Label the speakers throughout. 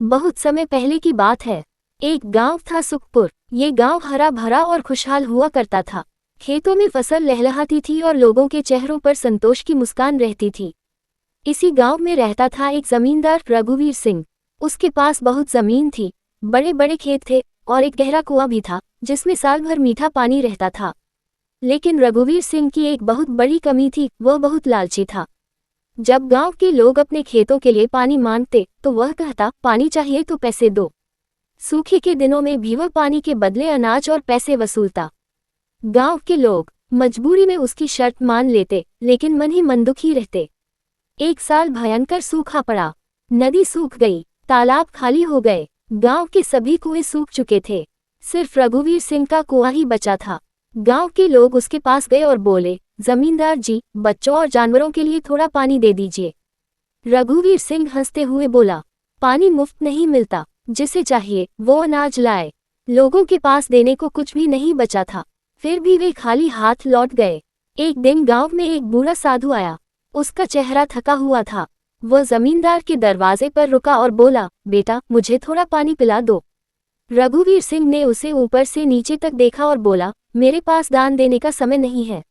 Speaker 1: बहुत समय पहले की बात है। एक गांव था सुखपुर। ये गांव हरा भरा और खुशहाल हुआ करता था। खेतों में फसल लहलहाती थी और लोगों के चेहरों पर संतोष की मुस्कान रहती थी। इसी गांव में रहता था एक जमींदार रघुवीर सिंह। उसके पास बहुत जमीन थी, बड़े बड़े खेत थे और एक गहरा कुआं भी था जिसमें साल भर मीठा पानी रहता था। लेकिन रघुवीर सिंह की एक बहुत बड़ी कमी थी, वह बहुत लालची था। जब गांव के लोग अपने खेतों के लिए पानी मांगते तो वह कहता, पानी चाहिए तो पैसे दो। सूखे के दिनों में भी वह पानी के बदले अनाज और पैसे वसूलता। गांव के लोग मजबूरी में उसकी शर्त मान लेते, लेकिन मन ही मन दुखी रहते। एक साल भयंकर सूखा पड़ा। नदी सूख गई, तालाब खाली हो गए, गांव के सभी कुएं सूख चुके थे। सिर्फ रघुवीर सिंह का कुआं ही बचा था। गांव के लोग उसके पास गए और बोले, जमींदार जी, बच्चों और जानवरों के लिए थोड़ा पानी दे दीजिए। रघुवीर सिंह हंसते हुए बोला, पानी मुफ्त नहीं मिलता, जिसे चाहिए वो अनाज लाए। लोगों के पास देने को कुछ भी नहीं बचा था, फिर भी वे खाली हाथ लौट गए। एक दिन गांव में एक बूढ़ा साधु आया। उसका चेहरा थका हुआ था। वह जमींदार के दरवाजे पर रुका और बोला, बेटा, मुझे थोड़ा पानी पिला दो। रघुवीर सिंह ने उसे ऊपर से नीचे तक देखा और बोला, मेरे पास दान देने का समय नहीं है।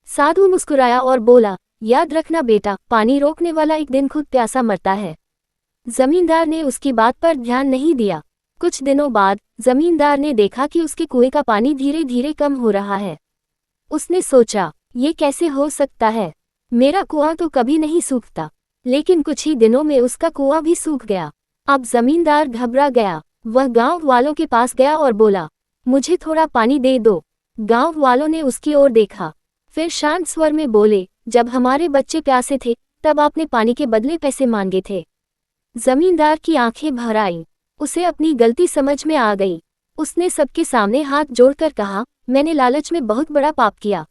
Speaker 1: साधु मुस्कुराया और बोला, याद रखना बेटा, पानी रोकने वाला एक दिन खुद प्यासा मरता है। जमींदार ने उसकी बात पर ध्यान नहीं दिया। कुछ दिनों बाद जमींदार ने देखा कि उसके कुएं का पानी धीरे धीरे कम हो रहा है। उसने सोचा, ये कैसे हो सकता है? मेरा कुआं तो कभी नहीं सूखता। लेकिन कुछ ही दिनों में उसका कुआं भी सूख गया। अब जमींदार घबरा गया। वह गांव वालों के पास गया और बोला, मुझे थोड़ा पानी दे दो। गांव वालों ने उसकी ओर देखा, फिर शांत स्वर में बोले, जब हमारे बच्चे प्यासे थे तब आपने पानी के बदले पैसे मांगे थे। जमींदार की आंखें भर आईं। उसे अपनी गलती समझ में आ गई। उसने सबके सामने हाथ जोड़कर कहा, मैंने लालच में बहुत बड़ा पाप किया,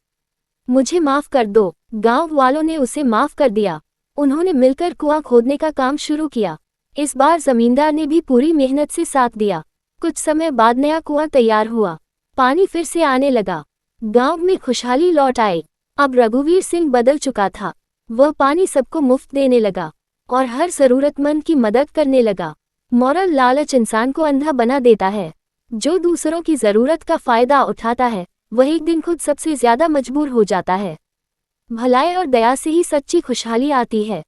Speaker 1: मुझे माफ कर दो। गांव वालों ने उसे माफ कर दिया। उन्होंने मिलकर कुआं खोदने का काम शुरू किया। इस बार जमींदार ने भी पूरी मेहनत से साथ दिया। कुछ समय बाद नया कुआं तैयार हुआ। पानी फिर से आने लगा। गांव में खुशहाली लौट आई। अब रघुवीर सिंह बदल चुका था। वह पानी सबको मुफ्त देने लगा और हर जरूरतमंद की मदद करने लगा। मोरल, लालच इंसान को अंधा बना देता है। जो दूसरों की जरूरत का फायदा उठाता है वह एक दिन खुद सबसे ज्यादा मजबूर हो जाता है। भलाई और दया से ही सच्ची खुशहाली आती है।